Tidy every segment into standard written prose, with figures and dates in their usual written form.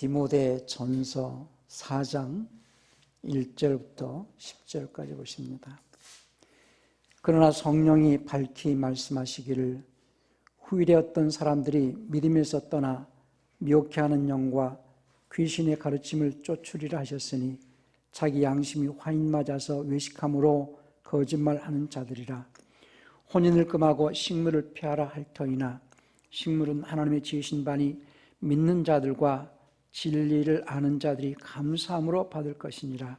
디모데 전서 4장 1절부터 10절까지 보십니다. 그러나 성령이 밝히 말씀하시기를 후일에 어떤 사람들이 믿음에서 떠나 미혹해하는 영과 귀신의 가르침을 쫓으리라 하셨으니 자기 양심이 화인 맞아서 외식함으로 거짓말하는 자들이라. 혼인을 금하고 식물을 피하라 할 터이나 식물은 하나님의 지으신 바니 믿는 자들과 진리를 아는 자들이 감사함으로 받을 것이니라.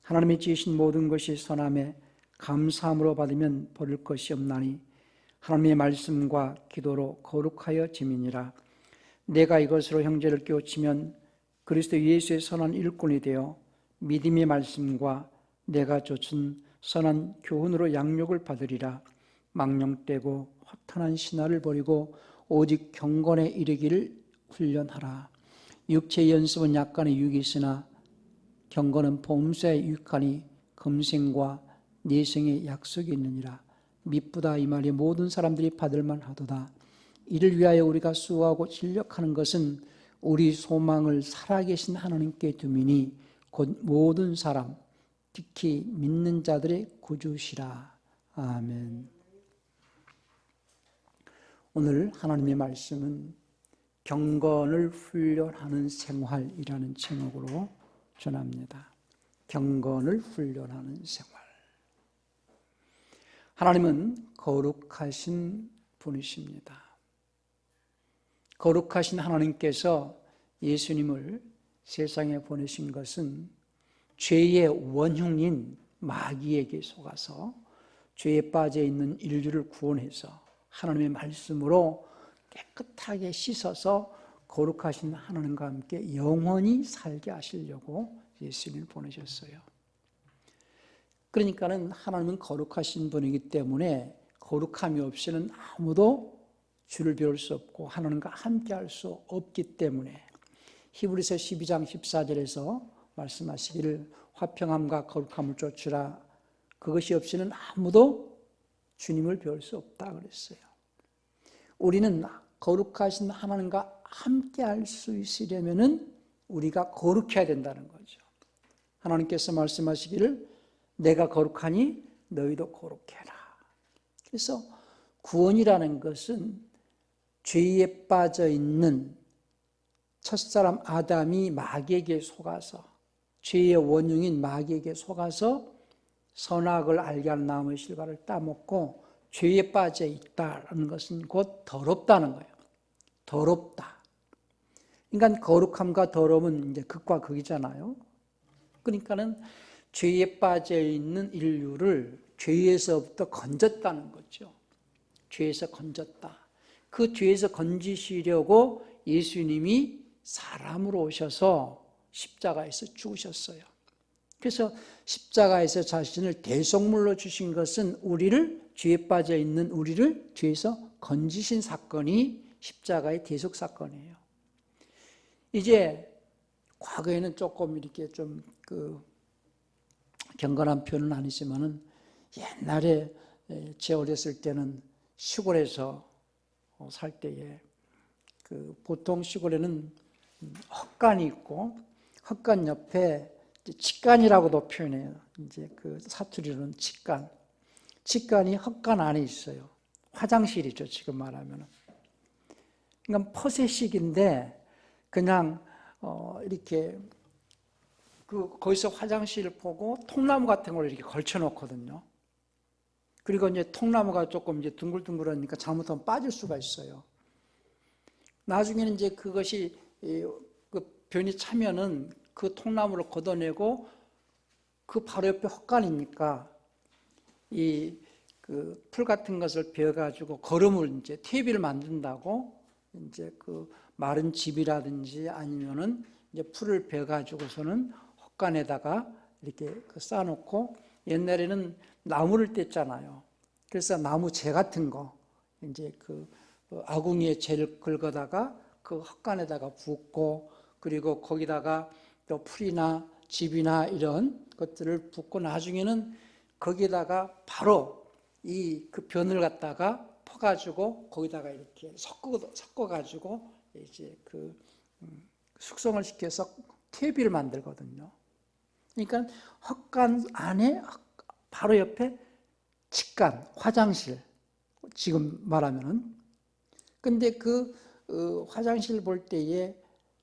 하나님의 지으신 모든 것이 선함에 감사함으로 받으면 버릴 것이 없나니 하나님의 말씀과 기도로 거룩하여 짐이니라. 내가 이것으로 형제를 깨우치면 그리스도 예수의 선한 일꾼이 되어 믿음의 말씀과 내가 좇은 선한 교훈으로 양육을 받으리라. 망령되고 허탄한 신화를 버리고 오직 경건에 이르기를 훈련하라. 육체의 연습은 약간의 유익이 있으나 경건은 범사에 유익하니 금생과 내생의 약속이 있느니라. 미쁘다 이 말이 모든 사람들이 받을만 하도다. 이를 위하여 우리가 수고하고 진력하는 것은 우리 소망을 살아계신 하나님께 두미니 곧 모든 사람 특히 믿는 자들의 구주시라. 아멘. 오늘 하나님의 말씀은 경건을 훈련하는 생활이라는 제목으로 전합니다. 경건을 훈련하는 생활. 하나님은 거룩하신 분이십니다. 거룩하신 하나님께서 예수님을 세상에 보내신 것은 죄의 원흉인 마귀에게 속아서 죄에 빠져 있는 인류를 구원해서 하나님의 말씀으로 깨끗하게 씻어서 거룩하신 하나님과 함께 영원히 살게 하시려고 예수님을 보내셨어요. 그러니까는 하나님은 거룩하신 분이기 때문에 거룩함이 없이는 아무도 주를 배울 수 없고 하나님과 함께 할 수 없기 때문에 히브리서 12장 14절에서 말씀하시기를 화평함과 거룩함을 쫓으라. 그것이 없이는 아무도 주님을 배울 수 없다 그랬어요. 우리는 거룩하신 하나님과 함께 할 수 있으려면은 우리가 거룩해야 된다는 거죠. 하나님께서 말씀하시기를 내가 거룩하니 너희도 거룩해라. 그래서 구원이라는 것은 죄에 빠져 있는 첫사람 아담이 마귀에게 속아서 죄의 원흉인 마귀에게 속아서 선악을 알게 하는 나무의 실과를 따먹고 죄에 빠져 있다는 것은 곧 더럽다는 거예요. 더럽다. 그러니까 거룩함과 더러움은 이제 극과 극이잖아요. 그러니까는 죄에 빠져 있는 인류를 죄에서부터 건졌다는 거죠. 죄에서 건졌다. 그 죄에서 건지시려고 예수님이 사람으로 오셔서 십자가에서 죽으셨어요. 그래서 십자가에서 자신을 대속물로 주신 것은 우리를 죄에 빠져 있는 우리를 죄에서 건지신 사건이 십자가의 대속 사건이에요. 이제 과거에는 조금 이렇게 좀 경건한 표현은 아니지만은 옛날에 제 어렸을 때는 시골에서 살 때에 보통 시골에는 헛간이 있고 헛간 옆에 직간이라고도 표현해요. 이제 사투리로는 직간. 직간이 헛간 안에 있어요. 화장실이죠, 지금 말하면. 그러니까 퍼세식인데 그냥 이렇게 거기서 화장실을 보고 통나무 같은 걸 이렇게 걸쳐 놓거든요. 그리고 이제 통나무가 조금 이제 둥글둥글하니까 잘못하면 빠질 수가 있어요. 나중에는 이제 그것이 변이 차면은 그 통나무를 걷어내고 그 바로 옆에 헛간이니까 풀 같은 것을 베어가지고 거름을 이제 퇴비를 만든다고 이제 마른 집이라든지 아니면은 이제 풀을 베어가지고서는 헛간에다가 이렇게 쌓아놓고 옛날에는 나무를 뗐잖아요. 그래서 나무재 같은 거 이제 아궁이에 재를 긁어다가 그 헛간에다가 붓고 그리고 거기다가 또 풀이나 집이나 이런 것들을 붓고 나중에는 거기다가 바로 그 변을 갖다가 퍼가지고 거기다가 이렇게 섞어가지고 이제 숙성을 시켜서 퇴비를 만들거든요. 그러니까 헛간 안에 바로 옆에 직간, 화장실, 지금 말하면은. 근데 그 화장실 볼 때에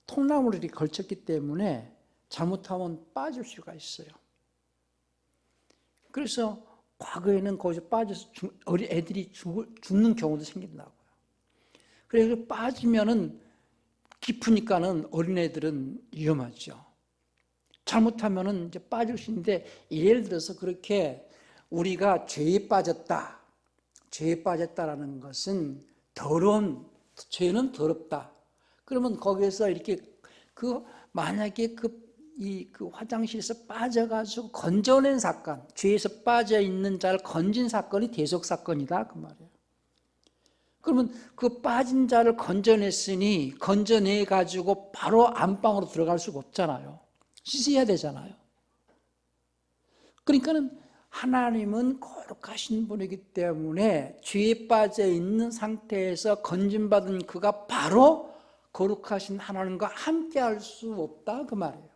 통나무들이 걸쳤기 때문에 잘못하면 빠질 수가 있어요. 그래서 과거에는 거기서 빠져서 어린 애들이 죽는 경우도 생긴다고요. 그래서 빠지면은 깊으니까는 어린애들은 위험하죠. 잘못하면은 이제 빠질 수 있는데, 예를 들어서 그렇게 우리가 죄에 빠졌다라는 것은 죄는 더럽다. 그러면 거기에서 이렇게 만약에 그 화장실에서 빠져가지고 건져낸 사건, 죄에서 빠져 있는 자를 건진 사건이 대속 사건이다 그 말이에요. 그러면 그 빠진 자를 건져내 가지고 바로 안방으로 들어갈 수가 없잖아요. 씻어야 되잖아요. 그러니까는 하나님은 거룩하신 분이기 때문에 죄에 빠져 있는 상태에서 건진받은 그가 바로 거룩하신 하나님과 함께 할 수 없다 그 말이에요.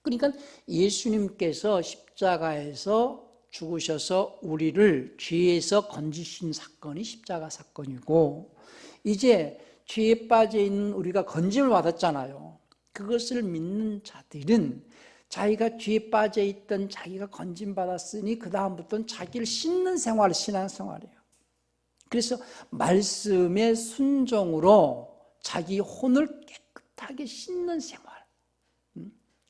그러니까 예수님께서 십자가에서 죽으셔서 우리를 죄에서 건지신 사건이 십자가 사건이고, 이제 죄에 빠져 있는 우리가 건짐을 받았잖아요. 그것을 믿는 자들은 자기가 죄에 빠져 있던 자기가 건짐 받았으니 그 다음부터는 자기를 씻는 생활, 신앙생활이에요. 그래서 말씀의 순종으로 자기 혼을 깨끗하게 씻는 생활.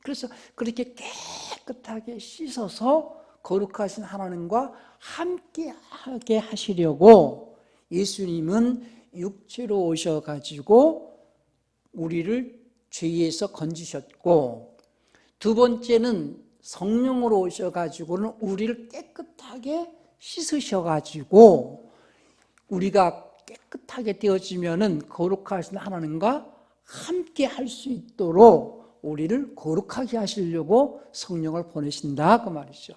그래서 그렇게 깨끗하게 씻어서 거룩하신 하나님과 함께하게 하시려고 예수님은 육체로 오셔가지고 우리를 죄에서 건지셨고, 두 번째는 성령으로 오셔가지고는 우리를 깨끗하게 씻으셔가지고 우리가 깨끗하게 되어지면은 거룩하신 하나님과 함께 할 수 있도록 우리를 거룩하게 하시려고 성령을 보내신다 그 말이죠.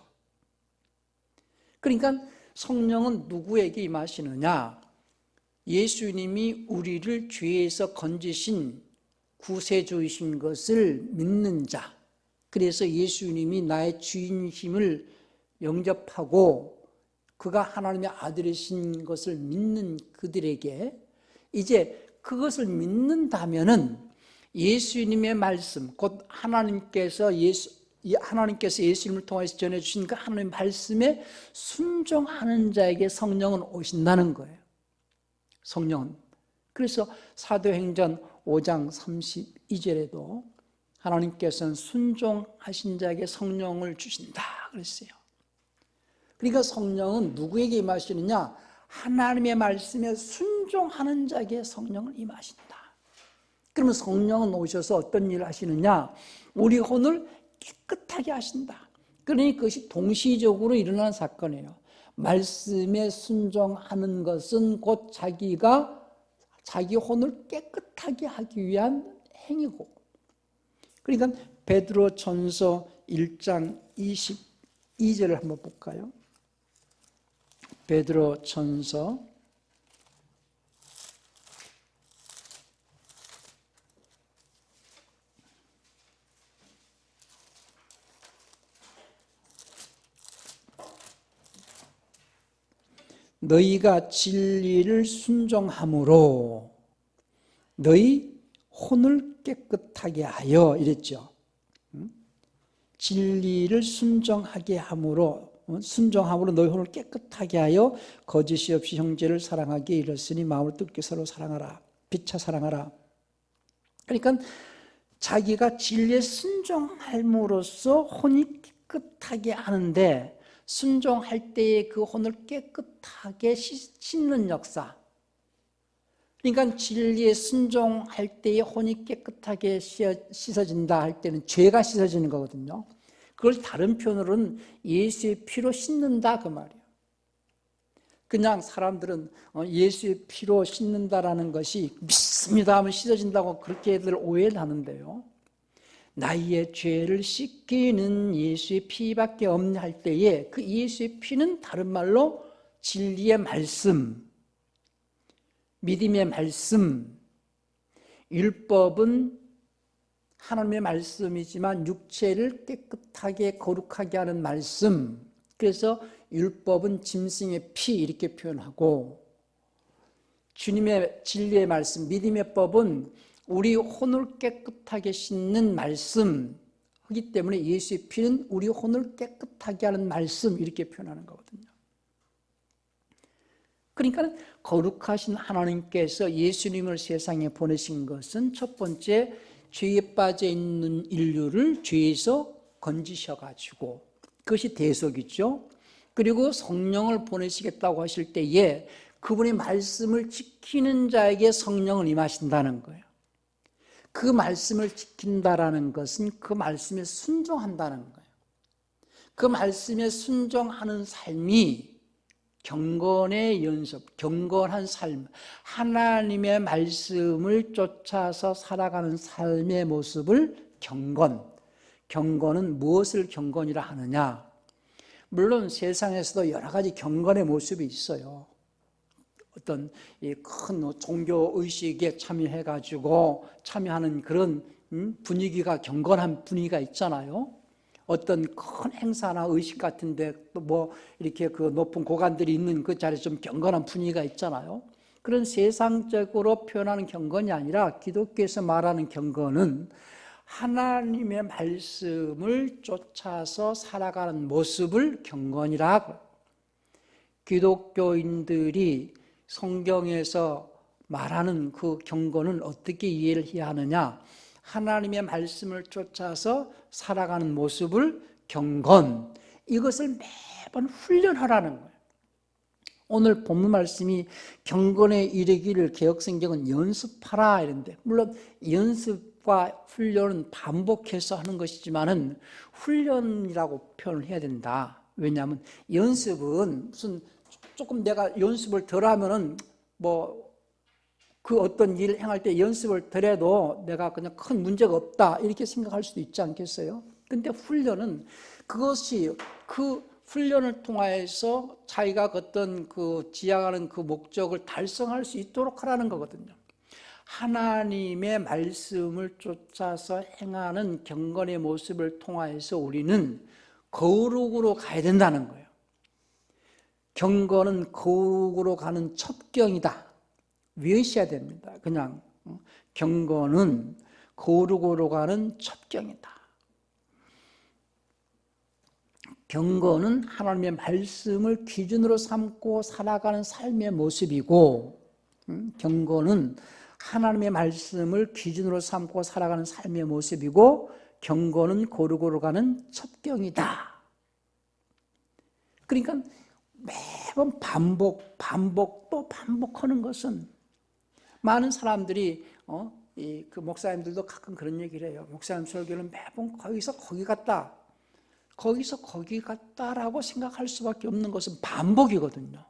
그러니까 성령은 누구에게 임하시느냐? 예수님이 우리를 죄에서 건지신 구세주이신 것을 믿는 자, 그래서 예수님이 나의 주인심을 영접하고 그가 하나님의 아들이신 것을 믿는 그들에게, 이제 그것을 믿는다면은 예수님의 말씀, 곧 하나님께서 예수님을 통해서 전해주신 그 하나님의 말씀에 순종하는 자에게 성령은 오신다는 거예요. 성령은. 그래서 사도행전 5장 32절에도 하나님께서는 순종하신 자에게 성령을 주신다 그랬어요. 그러니까 성령은 누구에게 임하시느냐? 하나님의 말씀에 순종하는 자에게 성령을 임하신다. 그러면 성령은 오셔서 어떤 일을 하시느냐? 우리 혼을 깨끗하게 하신다. 그러니 그것이 동시적으로 일어나는 사건이에요. 말씀에 순종하는 것은 곧 자기 혼을 깨끗하게 하기 위한 행위고, 그러니까 베드로전서 1장 22절을 한번 볼까요? 베드로전서 '너희가 진리를 순종함으로 너희 혼을 깨끗하게 하여' 이랬죠. 진리를 순종함으로 너희 혼을 깨끗하게 하여 거짓이 없이 형제를 사랑하기에 이르렀으니 마음을 뜨겁게 서로 사랑하라, 피차 사랑하라. 그러니까 자기가 진리에 순종함으로써 혼이 깨끗하게 하는데, 순종할 때에 그 혼을 깨끗하게 씻는 역사. 그러니까 진리에 순종할 때에 혼이 깨끗하게 씻어진다 할 때는 죄가 씻어지는 거거든요. 그걸 다른 표현으로는 예수의 피로 씻는다 그 말이에요. 그냥 사람들은 예수의 피로 씻는다라는 것이 믿습니다 하면 씻어진다고 그렇게들 오해를 하는데요. 나의 죄를 씻기는 예수의 피밖에 없냐 할 때에 그 예수의 피는 다른 말로 진리의 말씀, 믿음의 말씀, 율법은 하나님의 말씀이지만 육체를 깨끗하게 거룩하게 하는 말씀. 그래서 율법은 짐승의 피 이렇게 표현하고, 주님의 진리의 말씀, 믿음의 법은 우리 혼을 깨끗하게 씻는 말씀 하기 때문에 예수의 피는 우리 혼을 깨끗하게 하는 말씀 이렇게 표현하는 거거든요. 그러니까 거룩하신 하나님께서 예수님을 세상에 보내신 것은 첫 번째, 죄에 빠져 있는 인류를 죄에서 건지셔가지고, 그것이 대속이죠. 그리고 성령을 보내시겠다고 하실 때에 그분의 말씀을 지키는 자에게 성령을 임하신다는 거예요. 그 말씀을 지킨다라는 것은 그 말씀에 순종한다는 거예요. 그 말씀에 순종하는 삶이 경건의 연습, 경건한 삶, 하나님의 말씀을 쫓아서 살아가는 삶의 모습을 경건은 무엇을 경건이라 하느냐? 물론 세상에서도 여러 가지 경건의 모습이 있어요. 어떤 큰 종교 의식에 참여하는 그런 분위기가 경건한 분위기가 있잖아요. 어떤 큰 행사나 의식 같은데 또 이렇게 그 높은 고관들이 있는 그 자리에 좀 경건한 분위기가 있잖아요. 그런 세상적으로 표현하는 경건이 아니라 기독교에서 말하는 경건은 하나님의 말씀을 쫓아서 살아가는 모습을 경건이라 하고, 기독교인들이 성경에서 말하는 그 경건은 어떻게 이해를 해야 하느냐? 하나님의 말씀을 쫓아서 살아가는 모습을 경건, 이것을 매번 훈련하라는 거예요. 오늘 본문 말씀이 경건에 이르기를 개역성경은 연습하라 이런데, 물론 연습과 훈련은 반복해서 하는 것이지만은 훈련이라고 표현을 해야 된다. 왜냐하면 연습은 무슨 조금 내가 연습을 덜 하면은 그 어떤 일을 행할 때 연습을 덜 해도 내가 그냥 큰 문제가 없다 이렇게 생각할 수도 있지 않겠어요? 근데 훈련은 그것이 그 훈련을 통해서 자기가 어떤 그 지향하는 그 목적을 달성할 수 있도록 하라는 거거든요. 하나님의 말씀을 쫓아서 행하는 경건의 모습을 통해서 우리는 거룩으로 가야 된다는 거예요. 경건은 거룩으로 가는 첩경이다. 외우셔야 됩니다. 그냥 경건은 거룩으로 가는 첩경이다. 경건은 하나님의 말씀을 기준으로 삼고 살아가는 삶의 모습이고, 경건은 하나님의 말씀을 기준으로 삼고 살아가는 삶의 모습이고, 경건은 거룩으로 가는 첩경이다. 그러니까 매번 또 반복하는 것은, 많은 사람들이 그 목사님들도 가끔 그런 얘기를 해요. 목사님 설교는 매번 거기서 거기 갔다라고 생각할 수밖에 없는 것은 반복이거든요.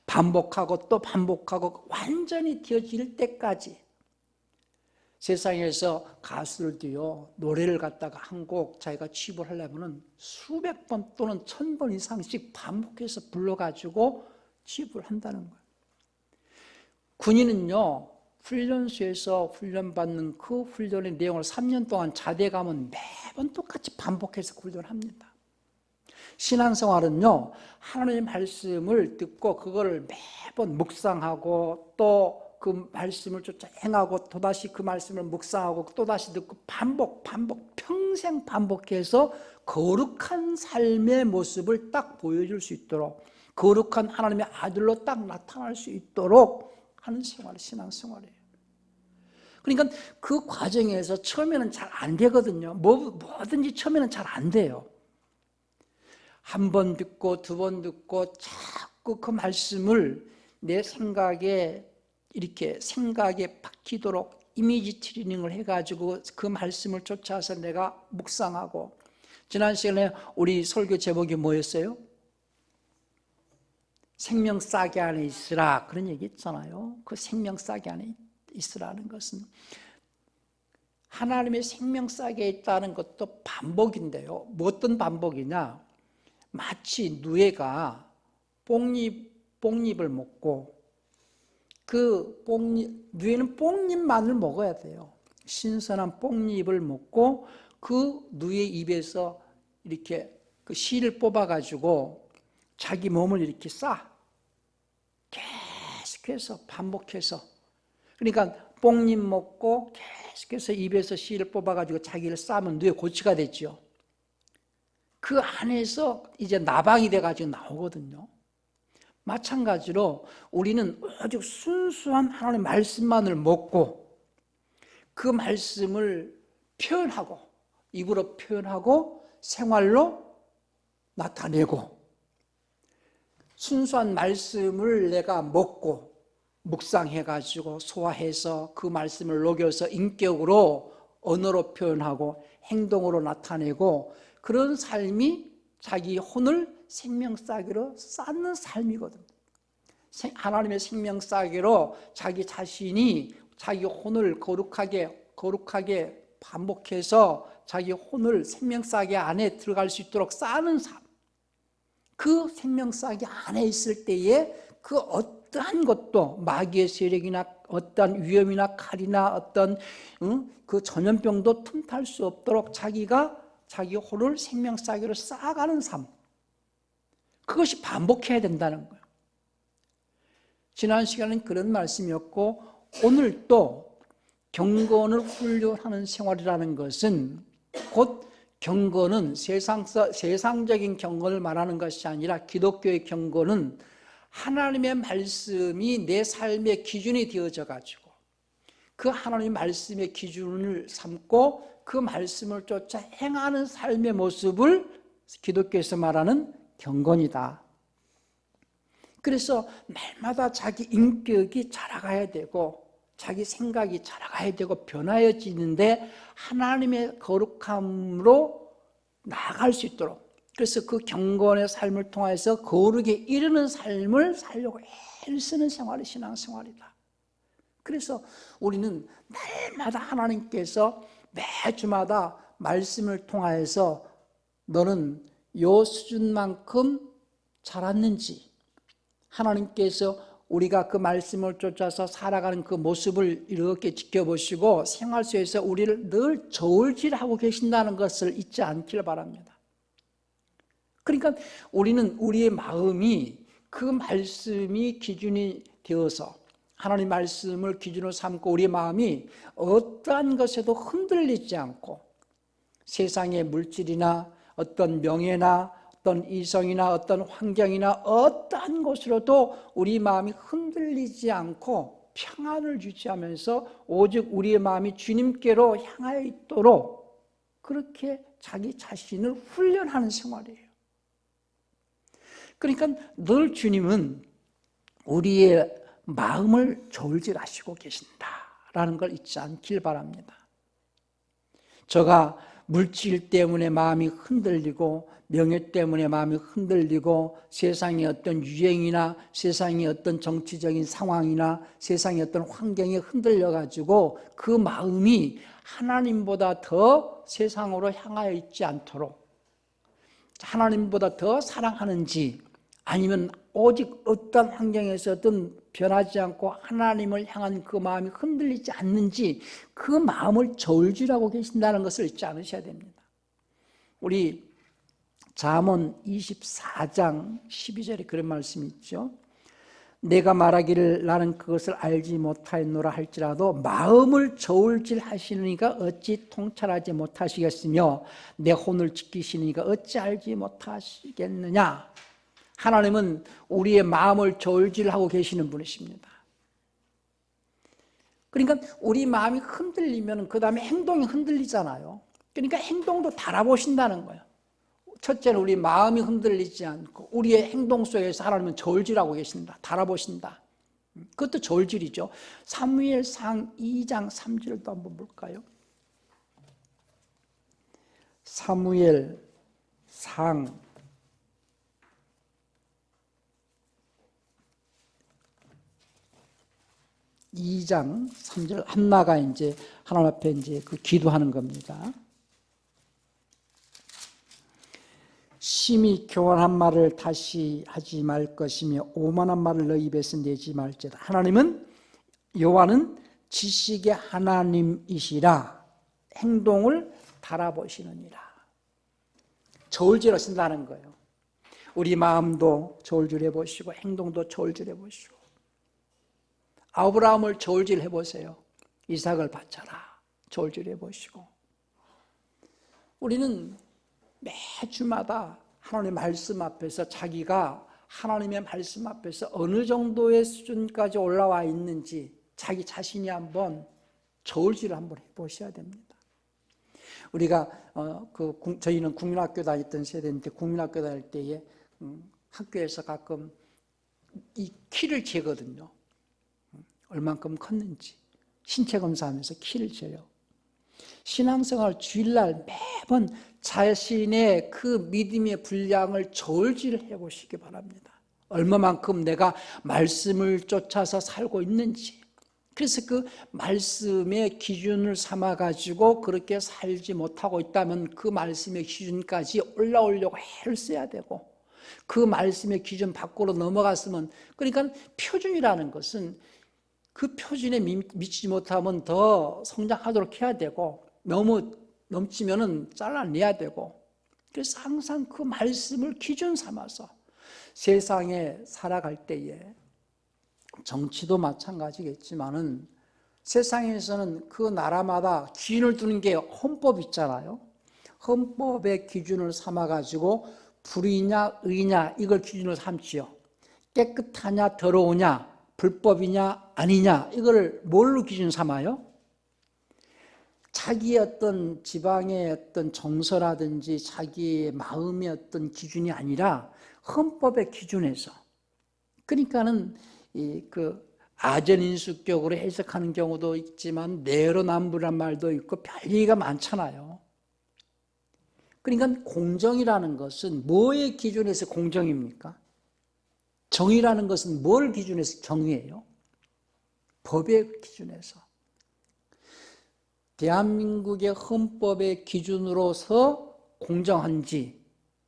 반복하고 또 반복하고 완전히 되어질 때까지. 세상에서 가수들도요, 노래를 갖다가 한 곡 자기가 취입을 하려면 수백 번 또는 1000번 이상씩 반복해서 불러가지고 취입을 한다는 거예요. 군인은요, 훈련소에서 훈련받는 그 훈련의 내용을 3년 동안 자대 가면 매번 똑같이 반복해서 훈련합니다. 신앙생활은요, 하나님의 말씀을 듣고 그거를 매번 묵상하고 또 그 말씀을 쫓아 행하고 또다시 그 말씀을 묵상하고 또다시 듣고 반복 평생 반복해서 거룩한 삶의 모습을 딱 보여줄 수 있도록, 거룩한 하나님의 아들로 딱 나타날 수 있도록 하는 생활이 신앙생활이에요. 그러니까 그 과정에서 처음에는 잘 안 되거든요. 뭐든지 처음에는 잘 안 돼요. 한 번 듣고 두 번 듣고 자꾸 그 말씀을 내 생각에 박히도록 이미지 트레이닝을 해가지고 그 말씀을 쫓아서 내가 묵상하고. 지난 시간에 우리 설교 제목이 뭐였어요? 생명 싹이 안에 있으라, 그런 얘기 있잖아요. 그 생명 싹이 안에 있으라는 것은 하나님의 생명 싹에 있다는 것도 반복인데요. 뭐 어떤 반복이냐? 마치 누에가 뽕잎을 먹고 그 뽕잎, 누에는 뽕잎만을 먹어야 돼요. 신선한 뽕잎을 먹고 그 누의 입에서 이렇게 그 씨를 뽑아가지고 자기 몸을 이렇게 싸. 계속해서 반복해서. 그러니까 뽕잎 먹고 계속해서 입에서 씨를 뽑아가지고 자기를 싸면 누에 고치가 됐죠. 그 안에서 이제 나방이 돼가지고 나오거든요. 마찬가지로 우리는 오직 순수한 하나님의 말씀만을 먹고 그 말씀을 표현하고 입으로 표현하고 생활로 나타내고 순수한 말씀을 내가 먹고 묵상해가지고 소화해서 그 말씀을 녹여서 인격으로 언어로 표현하고 행동으로 나타내고 그런 삶이 자기 혼을 생명싸개로 쌓는 삶이거든요. 하나님의 생명싸개로 자기 자신이 자기 혼을 거룩하게 반복해서 자기 혼을 생명싸개 안에 들어갈 수 있도록 쌓는 삶. 그 생명싸개 안에 있을 때에 그 어떠한 것도 마귀의 세력이나 어떠한 위험이나 칼이나 어떤 그 전염병도 틈탈 수 없도록 자기가 자기 혼을 생명싸개로 쌓아가는 삶. 그것이 반복해야 된다는 거예요. 지난 시간은 그런 말씀이었고 오늘 또 경건을 훈련하는 생활이라는 것은 곧 경건은 세상적인 경건을 말하는 것이 아니라 기독교의 경건은 하나님의 말씀이 내 삶의 기준이 되어져 가지고 그 하나님의 말씀의 기준을 삼고 그 말씀을 쫓아 행하는 삶의 모습을 기독교에서 말하는 경건이다. 그래서 날마다 자기 인격이 자라가야 되고 자기 생각이 자라가야 되고 변화해지는데 하나님의 거룩함으로 나아갈 수 있도록 그래서 그 경건의 삶을 통해서 거룩에 이르는 삶을 살려고 애를 쓰는 생활이 신앙생활이다. 그래서 우리는 날마다 하나님께서 매주마다 말씀을 통하여서 너는 요 수준만큼 자랐는지 하나님께서 우리가 그 말씀을 쫓아서 살아가는 그 모습을 이렇게 지켜보시고 생활 속에서 우리를 늘 저울질하고 계신다는 것을 잊지 않기를 바랍니다. 그러니까 우리는 우리의 마음이 그 말씀이 기준이 되어서 하나님 말씀을 기준으로 삼고 우리의 마음이 어떠한 것에도 흔들리지 않고 세상의 물질이나 어떤 명예나 어떤 이성이나 어떤 환경이나 어떠한 것으로도 우리 마음이 흔들리지 않고 평안을 유지하면서 오직 우리의 마음이 주님께로 향하여 있도록 그렇게 자기 자신을 훈련하는 생활이에요. 그러니까 늘 주님은 우리의 마음을 저울질하시고 계신다라는 걸 잊지 않길 바랍니다. 저가 물질 때문에 마음이 흔들리고 명예 때문에 마음이 흔들리고 세상의 어떤 유행이나 세상의 어떤 정치적인 상황이나 세상의 어떤 환경에 흔들려가지고 그 마음이 하나님보다 더 세상으로 향하여 있지 않도록 하나님보다 더 사랑하는지 아니면 오직 어떤 환경에서든 변하지 않고 하나님을 향한 그 마음이 흔들리지 않는지 그 마음을 저울질하고 계신다는 것을 잊지 않으셔야 됩니다. 우리 잠언 24장 12절에 그런 말씀이 있죠. 내가 말하기를 나는 그것을 알지 못하였노라 할지라도 마음을 저울질하시니까 어찌 통찰하지 못하시겠으며 내 혼을 지키시니까 어찌 알지 못하시겠느냐. 하나님은 우리의 마음을 저울질하고 계시는 분이십니다. 그러니까 우리 마음이 흔들리면 그 다음에 행동이 흔들리잖아요. 그러니까 행동도 달아보신다는 거예요. 첫째는 우리 마음이 흔들리지 않고 우리의 행동 속에서 하나님은 저울질하고 계신다. 달아보신다. 그것도 저울질이죠. 사무엘상 2장 3절도 한번 볼까요? 사무엘상 2장 3절 한나가 이제 하나님 앞에 이제 그 기도하는 겁니다. 심히 교만한 말을 다시 하지 말 것이며 오만한 말을 너 입에서 내지 말지어다. 하나님은 여호와는 지식의 하나님이시라 행동을 달아보시느니라. 저울질하신다는 거예요. 우리 마음도 저울질해 보시고 행동도 저울질해 보시고. 아브라함을 저울질해 보세요. 이삭을 바쳐라. 저울질해 보시고. 우리는 매주마다 하나님의 말씀 앞에서 자기가 하나님의 말씀 앞에서 어느 정도의 수준까지 올라와 있는지 자기 자신이 한번 저울질을 한번 해보셔야 됩니다. 우리가 저희는 국민학교 다녔던 세대인데 국민학교 다닐 때에 학교에서 가끔 이 키를 재거든요. 얼만큼 컸는지 신체 검사하면서 키를 재요. 신앙생활 주일날 매번 자신의 그 믿음의 분량을 저울질을 해보시기 바랍니다. 얼마만큼 내가 말씀을 쫓아서 살고 있는지. 그래서 그 말씀의 기준을 삼아가지고 그렇게 살지 못하고 있다면 그 말씀의 기준까지 올라오려고 애를 써야 되고, 그 말씀의 기준 밖으로 넘어갔으면, 그러니까 표준이라는 것은 그 표준에 미치지 못하면 더 성장하도록 해야 되고, 너무 넘치면은 잘라내야 되고, 그래서 항상 그 말씀을 기준 삼아서 세상에 살아갈 때에, 정치도 마찬가지겠지만은 세상에서는 그 나라마다 기준을 두는 게 헌법 있잖아요. 헌법의 기준을 삼아가지고 불의냐 의냐 이걸 기준으로 삼지요. 깨끗하냐 더러우냐 불법이냐 아니냐 이걸 뭘로 기준 삼아요? 자기의 어떤 지방의 어떤 정서라든지 자기의 마음의 어떤 기준이 아니라 헌법의 기준에서. 그러니까는 아전인수격으로 해석하는 경우도 있지만 내로남불이란 말도 있고 별 얘기가 많잖아요. 그러니까 공정이라는 것은 뭐의 기준에서 공정입니까? 정의라는 것은 뭘 기준에서 정의예요? 법의 기준에서. 대한민국의 헌법의 기준으로서 공정한지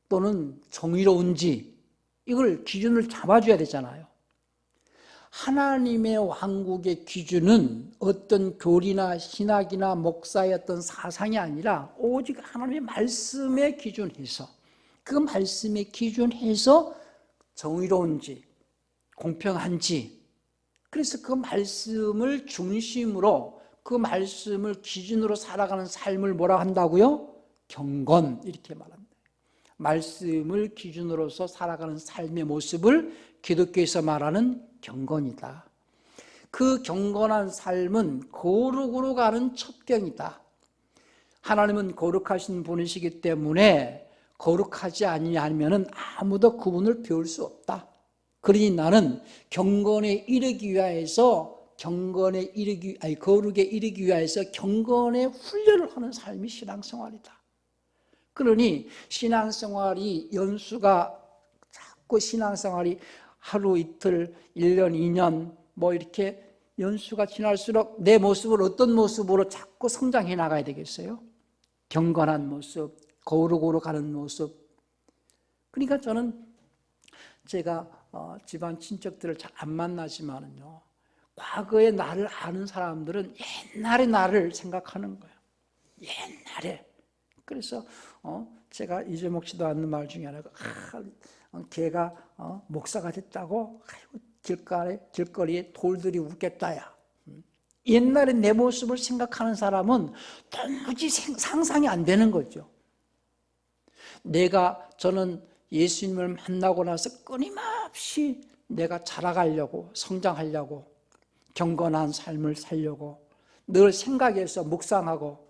또는 정의로운지 이걸 기준을 잡아줘야 되잖아요. 하나님의 왕국의 기준은 어떤 교리나 신학이나 목사의 어떤 사상이 아니라 오직 하나님의 말씀의 기준에서, 그 말씀의 기준에서 정의로운지 공평한지, 그래서 그 말씀을 중심으로 그 말씀을 기준으로 살아가는 삶을 뭐라고 한다고요? 경건, 이렇게 말합니다. 말씀을 기준으로서 살아가는 삶의 모습을 기독교에서 말하는 경건이다. 그 경건한 삶은 거룩으로 가는 첩경이다. 하나님은 거룩하신 분이시기 때문에 거룩하지 아니하면 아무도 그분을 배울 수 없다. 그러니 나는 경건에 이르기 위하여서 거룩에 이르기 위하여서 경건의 훈련을 하는 삶이 신앙생활이다. 그러니 신앙생활이 연수가 자꾸 신앙생활이 하루 이틀 1년 2년 뭐 이렇게 연수가 지날수록 내 모습을 어떤 모습으로 자꾸 성장해 나가야 되겠어요? 경건한 모습, 거룩으로 가는 모습. 그러니까 저는 제가 집안 친척들을 잘 안 만나지만은요, 과거의 나를 아는 사람들은 옛날의 나를 생각하는 거예요. 옛날에. 그래서 제가 잊어먹지도 않는 말 중에 하나가 걔가 목사가 됐다고 길거리에 돌들이 웃겠다야. 옛날에 내 모습을 생각하는 사람은 도무지 상상이 안 되는 거죠. 저는 예수님을 만나고 나서 끊임없이 내가 자라가려고, 성장하려고, 경건한 삶을 살려고 늘 생각에서 묵상하고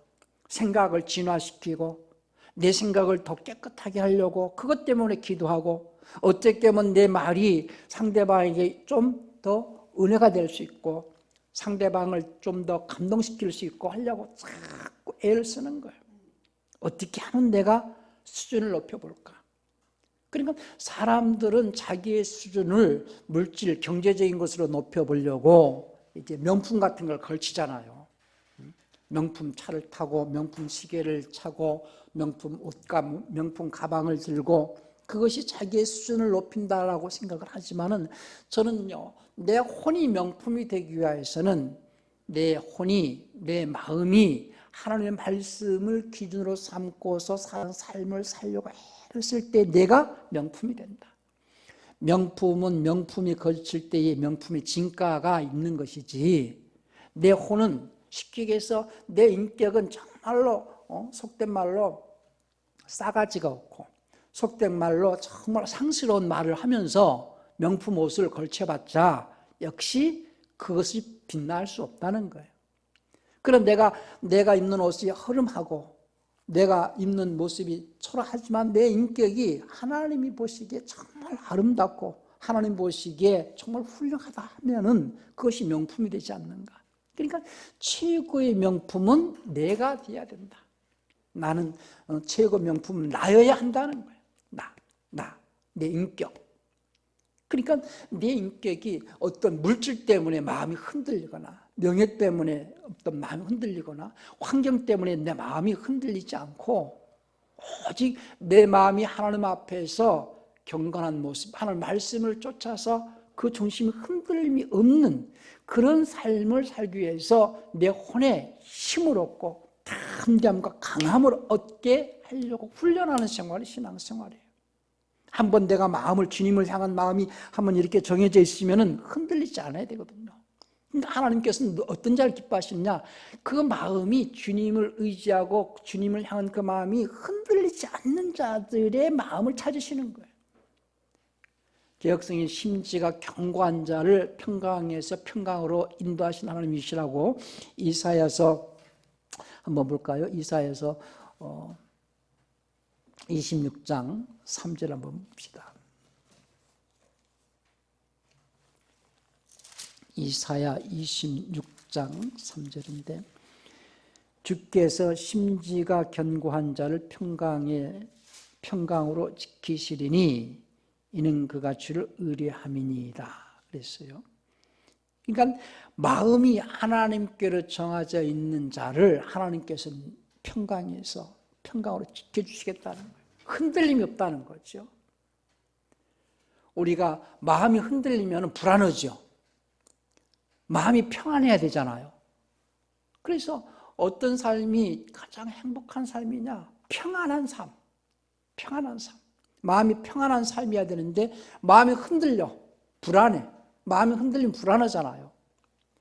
생각을 진화시키고 내 생각을 더 깨끗하게 하려고 그것 때문에 기도하고, 어떻게 하면 내 말이 상대방에게 좀 더 은혜가 될 수 있고 상대방을 좀 더 감동시킬 수 있고 하려고 자꾸 애를 쓰는 거예요. 어떻게 하면 내가 수준을 높여볼까? 그러니까 사람들은 자기의 수준을 물질, 경제적인 것으로 높여보려고 이제 명품 같은 걸 걸치잖아요. 명품 차를 타고 명품 시계를 차고 명품 옷과 명품 가방을 들고 그것이 자기의 수준을 높인다라고 생각을 하지만은 저는요, 내 혼이 명품이 되기 위해서는 내 혼이, 내 마음이 하나님의 말씀을 기준으로 삼고서 사는 삶을 살려고 했을 때 내가 명품이 된다. 명품은 명품이 걸칠 때의 명품의 진가가 있는 것이지, 내 혼은 쉽게 얘기해서 내 인격은 정말로 속된 말로 싸가지가 없고, 속된 말로 정말 상스러운 말을 하면서 명품 옷을 걸쳐봤자 역시 그것이 빛날 수 없다는 거예요. 그럼 내가 입는 옷이 허름하고 내가 입는 모습이 초라하지만 내 인격이 하나님이 보시기에 정말 아름답고 하나님 보시기에 정말 훌륭하다 하면은 그것이 명품이 되지 않는가. 그러니까 최고의 명품은 내가 되어야 된다. 나는 최고 명품은 나여야 한다는 거예요. 내 인격. 그러니까 내 인격이 어떤 물질 때문에 마음이 흔들리거나 명예 때문에 어떤 마음이 흔들리거나 환경 때문에 내 마음이 흔들리지 않고 오직 내 마음이 하나님 앞에서 경건한 모습, 하나님 말씀을 쫓아서 그 중심이 흔들림이 없는 그런 삶을 살기 위해서 내 혼에 힘을 얻고 담대함과 강함을 얻게 하려고 훈련하는 생활이 신앙생활이에요. 한번 내가 마음을 주님을 향한 마음이 한번 이렇게 정해져 있으면 흔들리지 않아야 되거든요. 그러니까 하나님께서는 어떤 자를 기뻐하시느냐, 그 마음이 주님을 의지하고 주님을 향한 그 마음이 흔들리지 않는 자들의 마음을 찾으시는 거예요. 개혁성의 심지가 견고한 자를 평강에서 평강으로 인도하신 하나님이시라고 이사야서 한번 볼까요? 이사야서 26장 3절 한번 봅시다. 이사야 26장 3절인데 주께서 심지가 견고한 자를 평강으로 지키시리니 이는 그가 주를 의뢰함이니이다 그랬어요. 그러니까 마음이 하나님께로 정해져 있는 자를 하나님께서는 평강으로 지켜주시겠다는 거예요. 흔들림이 없다는 거죠. 우리가 마음이 흔들리면 불안하죠. 마음이 평안해야 되잖아요. 그래서 어떤 삶이 가장 행복한 삶이냐? 평안한 삶. 마음이 평안한 삶이어야 되는데 마음이 흔들려. 불안해. 마음이 흔들리면 불안하잖아요.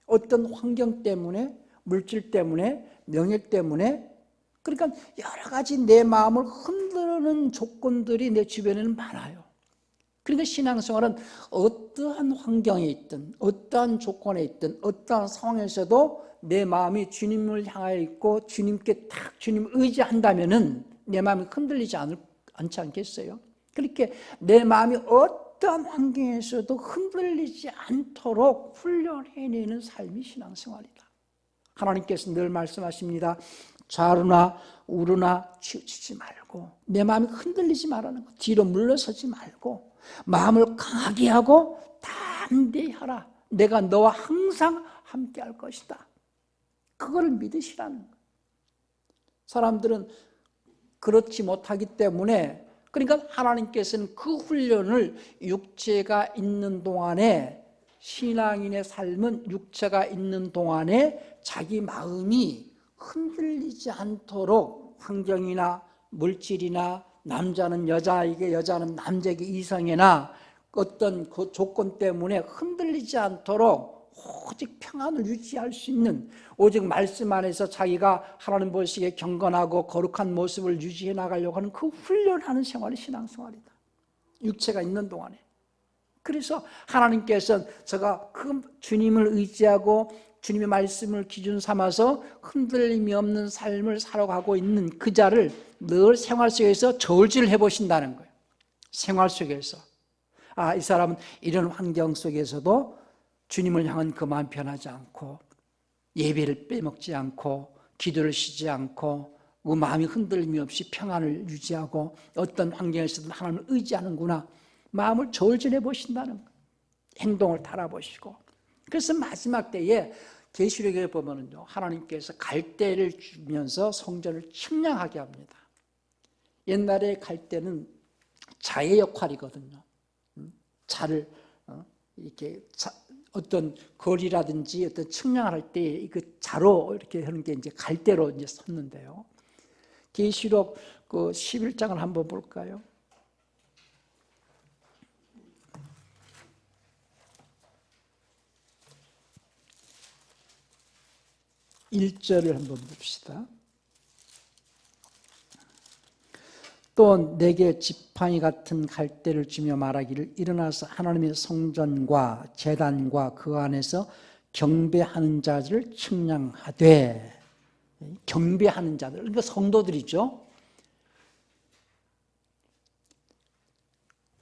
어떤 환경 때문에, 물질 때문에, 명예 때문에, 그러니까 여러 가지 내 마음을 흔드는 조건들이 내 주변에는 많아요. 그러니까 신앙생활은 어떠한 환경에 있든 어떠한 조건에 있든 어떠한 상황에서도 내 마음이 주님을 향하여 있고 주님께 딱 주님을 의지한다면은 내 마음이 흔들리지 않지 않겠어요? 그렇게 내 마음이 어떠한 환경에서도 흔들리지 않도록 훈련해내는 삶이 신앙생활이다. 하나님께서 늘 말씀하십니다. 좌루나 우루나 치우치지 말고 내 마음이 흔들리지 말라는 거. 뒤로 물러서지 말고 마음을 강하게 하고 담대히 하라. 내가 너와 항상 함께 할 것이다. 그거를 믿으시라는 거예요. 사람들은 그렇지 못하기 때문에, 그러니까 하나님께서는 그 훈련을 육체가 있는 동안에, 신앙인의 삶은 육체가 있는 동안에 자기 마음이 흔들리지 않도록 환경이나 물질이나 남자는 여자에게, 여자는 남자에게, 이성이나 어떤 그 조건 때문에 흔들리지 않도록 오직 평안을 유지할 수 있는, 오직 말씀 안에서 자기가 하나님 보시기에 경건하고 거룩한 모습을 유지해 나가려고 하는 그 훈련하는 생활이 신앙생활이다. 육체가 있는 동안에. 그래서 하나님께서는 제가 그 주님을 의지하고 주님의 말씀을 기준 삼아서 흔들림이 없는 삶을 살아가고 있는 그 자를 늘 생활 속에서 저울질을 해보신다는 거예요. 생활 속에서. 이 사람은 이런 환경 속에서도 주님을 향한 그 마음 변하지 않고 예배를 빼먹지 않고 기도를 쉬지 않고 그 마음이 흔들림이 없이 평안을 유지하고 어떤 환경에서도 하나님을 의지하는구나. 마음을 저울질해 보신다는 거예요. 행동을 달아보시고. 그래서 마지막 때에 계시록에 보면은요, 하나님께서 갈대를 주면서 성전을 측량하게 합니다. 옛날에 갈대는 자의 역할이거든요. 자를 이렇게 어떤 거리라든지 어떤 측량을 할 때 그 자로 이렇게 하는 게 이제 갈대로 이제 섰는데요. 계시록 그 11장을 한번 볼까요? 1절을 한번 봅시다. 또 내게 지팡이 같은 갈대를 주며 말하기를 일어나서 하나님의 성전과 제단과 그 안에서 경배하는 자들을 측량하되, 경배하는 자들, 그러니까 성도들이죠.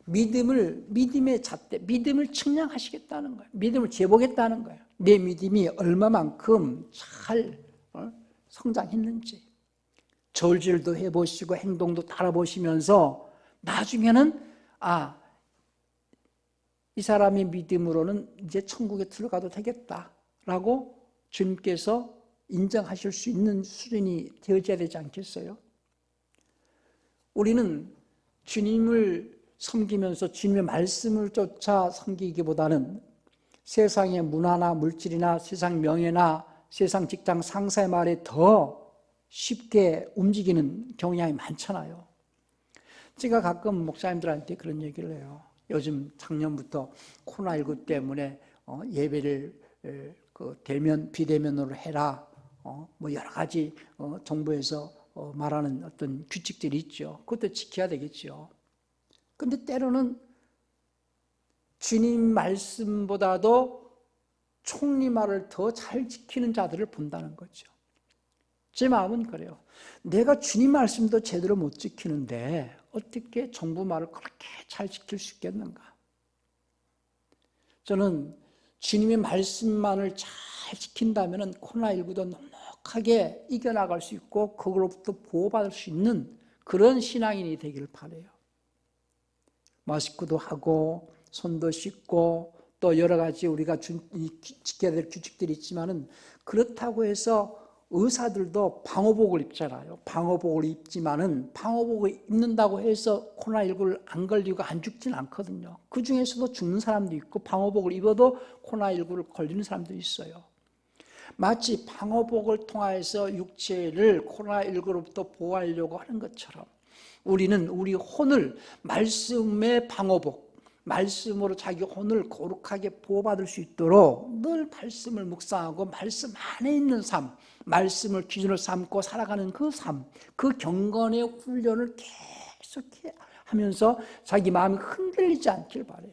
믿음의 잣대, 믿음을 측량하시겠다는 거예요. 믿음을 재보겠다는 거예요. 내 믿음이 얼마만큼 잘 성장했는지 절질도 해보시고 행동도 따라보시면서 나중에는 이 사람의 믿음으로는 이제 천국에 들어가도 되겠다라고 주님께서 인정하실 수 있는 수준이 되어져야 되지 않겠어요? 우리는 주님을 섬기면서 주님의 말씀을 쫓아 섬기기보다는 세상의 문화나 물질이나 세상 명예나 세상 직장 상사의 말에 더 쉽게 움직이는 경향이 많잖아요. 제가 가끔 목사님들한테 그런 얘기를 해요. 요즘 작년부터 코로나19 때문에 예배를 대면 비대면으로 해라, 뭐 여러 가지 정부에서 말하는 어떤 규칙들이 있죠. 그것도 지켜야 되겠죠. 근데 때로는 주님 말씀보다도 총리 말을 더 잘 지키는 자들을 본다는 거죠. 제 마음은 그래요. 내가 주님 말씀도 제대로 못 지키는데 어떻게 정부 말을 그렇게 잘 지킬 수 있겠는가? 저는 주님의 말씀만을 잘 지킨다면 코로나19도 넉넉하게 이겨나갈 수 있고 그걸로부터 보호받을 수 있는 그런 신앙인이 되기를 바라요. 마스크도 하고 손도 씻고 또 여러 가지 우리가 지켜야 될 규칙들이 있지만은 그렇다고 해서 의사들도 방호복을 입잖아요. 방호복을 입지만은 방호복을 입는다고 해서 코로나19를 안 걸리고 안 죽지는 않거든요. 그 중에서도 죽는 사람도 있고 방호복을 입어도 코로나19를 걸리는 사람도 있어요. 마치 방호복을 통하여서 육체를 코로나19로부터 보호하려고 하는 것처럼 우리는 우리 혼을 말씀의 방호복, 말씀으로 자기 혼을 거룩하게 보호받을 수 있도록 늘 말씀을 묵상하고 말씀 안에 있는 삶, 말씀을 기준으로 삼고 살아가는 그 삶, 그 경건의 훈련을 계속 하면서 자기 마음이 흔들리지 않길 바라요.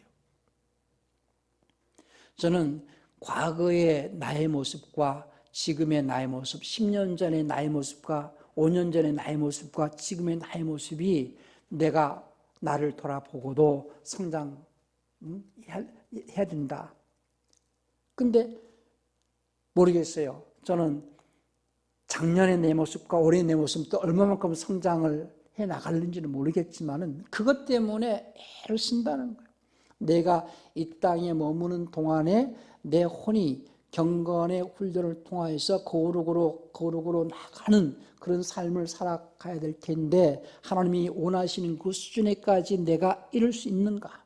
저는 과거의 나의 모습과 지금의 나의 모습, 10년 전의 나의 모습과 5년 전의 나의 모습과 지금의 나의 모습이 내가 나를 돌아보고도 성장해야 된다. 근데 모르겠어요. 저는 작년의 내 모습과 올해의 내 모습도 얼마만큼 성장을 해 나갈는지는 모르겠지만은 그것 때문에 애를 쓴다는 거예요. 내가 이 땅에 머무는 동안에 내 혼이 경건의 훈련을 통하여서 거룩으로 나가는 그런 삶을 살아가야 될 텐데 하나님이 원하시는 그 수준에까지 내가 이룰 수 있는가?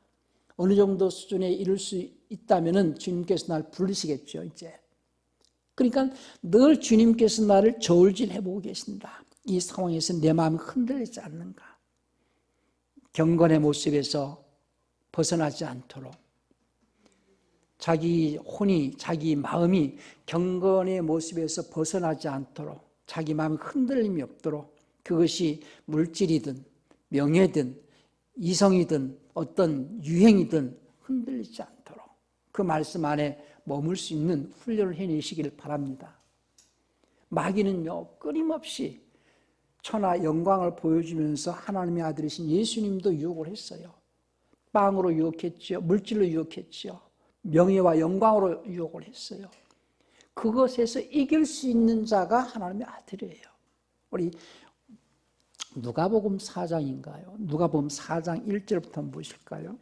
어느 정도 수준에 이룰 수 있다면은 주님께서 날 부르시겠죠, 이제. 그러니까 늘 주님께서 나를 저울질해보고 계신다. 이 상황에서 내 마음이 흔들리지 않는가? 경건의 모습에서 벗어나지 않도록 자기 혼이, 자기 마음이 경건의 모습에서 벗어나지 않도록 자기 마음이 흔들림이 없도록 그것이 물질이든 명예든 이성이든 어떤 유행이든 흔들리지 않도록 그 말씀 안에 머물 수 있는 훈련을 해내시길 바랍니다. 마귀는요, 끊임없이 천하 영광을 보여주면서 하나님의 아들이신 예수님도 유혹을 했어요. 빵으로 유혹했죠. 물질로 유혹했죠. 명예와 영광으로 유혹을 했어요. 그것에서 이길 수 있는 자가 하나님의 아들이에요. 우리 누가복음 4장인가요? 누가복음 4장 1절부터 한번 보실까요?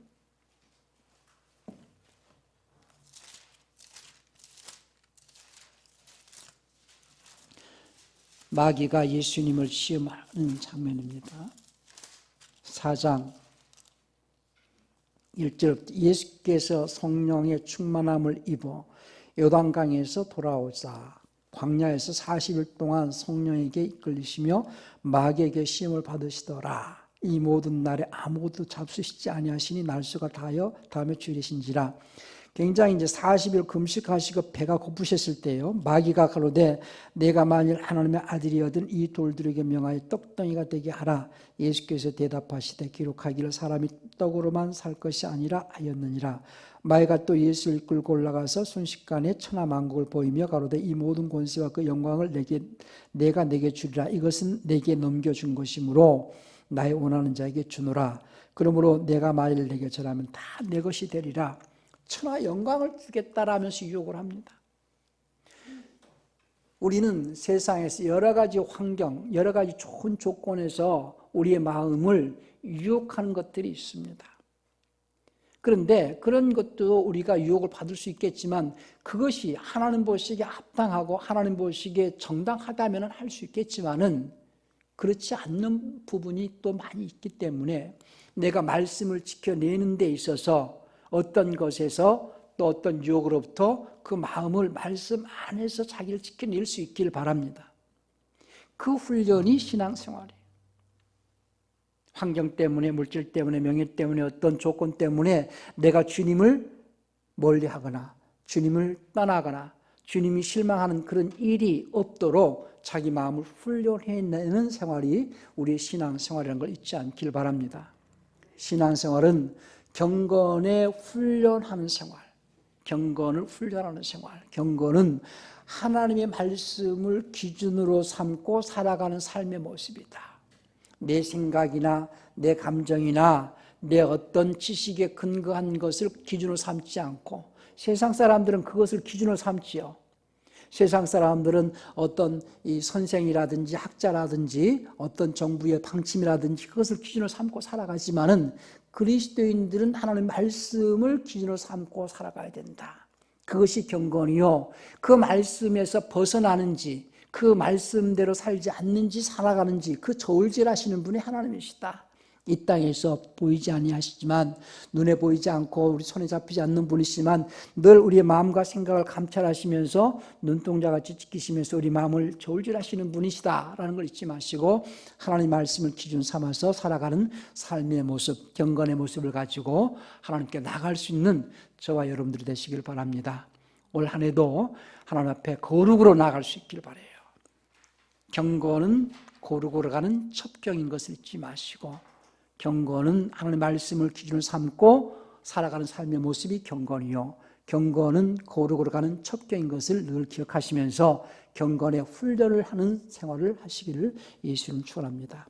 마귀가 예수님을 시험하는 장면입니다. 4장 1절 예수께서 성령의 충만함을 입어 요단강에서 돌아오자 광야에서 40일 동안 성령에게 이끌리시며 마귀에게 시험을 받으시더라. 이 모든 날에 아무것도 잡수시지 아니하시니 날수가 다하여 다음에 주일이신지라. 굉장히 이제 40일 금식하시고 배가 고프셨을 때요. 마귀가 가로되 내가 만일 하나님의 아들이거든 이 돌들에게 명하여 떡덩이가 되게 하라. 예수께서 대답하시되 기록하기를 사람이 떡으로만 살 것이 아니라 하였느니라. 마귀가 또 예수를 이끌고 올라가서 순식간에 천하만국을 보이며 가로되 이 모든 권세와 그 영광을 내가 내게 주리라. 이것은 내게 넘겨준 것이므로 나의 원하는 자에게 주노라. 그러므로 내가 만일 내게 절하면 다 내 것이 되리라. 천하 영광을 주겠다라면서 유혹을 합니다. 우리는 세상에서 여러 가지 환경, 여러 가지 좋은 조건에서 우리의 마음을 유혹하는 것들이 있습니다. 그런데 그런 것도 우리가 유혹을 받을 수 있겠지만 그것이 하나님 보시기에 합당하고 하나님 보시기에 정당하다면 할 수 있겠지만은 그렇지 않는 부분이 또 많이 있기 때문에 내가 말씀을 지켜내는 데 있어서 어떤 것에서 또 어떤 유혹으로부터 그 마음을 말씀 안에서 자기를 지켜낼 수 있기를 바랍니다. 그 훈련이 신앙생활이에요. 환경 때문에, 물질 때문에, 명예 때문에, 어떤 조건 때문에 내가 주님을 멀리하거나 주님을 떠나거나 주님이 실망하는 그런 일이 없도록 자기 마음을 훈련해내는 생활이 우리의 신앙생활이라는 걸 잊지 않길 바랍니다. 신앙생활은 경건에 훈련하는 생활, 경건을 훈련하는 생활, 경건은 하나님의 말씀을 기준으로 삼고 살아가는 삶의 모습이다. 내 생각이나 내 감정이나 내 어떤 지식에 근거한 것을 기준으로 삼지 않고 세상 사람들은 그것을 기준으로 삼지요. 세상 사람들은 어떤 이 선생이라든지 학자라든지 어떤 정부의 방침이라든지 그것을 기준으로 삼고 살아가지만은 그리스도인들은 하나님의 말씀을 기준으로 삼고 살아가야 된다. 그것이 경건이요. 그 말씀에서 벗어나는지 그 말씀대로 살지 않는지 살아가는지 그 저울질하시는 분이 하나님이시다. 이 땅에서 보이지 아니하시지만 눈에 보이지 않고 우리 손에 잡히지 않는 분이시지만 늘 우리의 마음과 생각을 감찰하시면서 눈동자같이 지키시면서 우리 마음을 저울질하시는 분이시다라는 걸 잊지 마시고 하나님 말씀을 기준 삼아서 살아가는 삶의 모습, 경건의 모습을 가지고 하나님께 나갈 수 있는 저와 여러분들이 되시길 바랍니다. 올 한 해도 하나님 앞에 거룩으로 나갈 수 있길 바라요. 경건은 거룩으로 가는 첩경인 것을 잊지 마시고 경건은 하나님의 말씀을 기준으로 삼고 살아가는 삶의 모습이 경건이요. 경건은 거룩으로 가는 첩경인 것을 늘 기억하시면서 경건의 훈련을 하는 생활을 하시기를 예수님 축원합니다.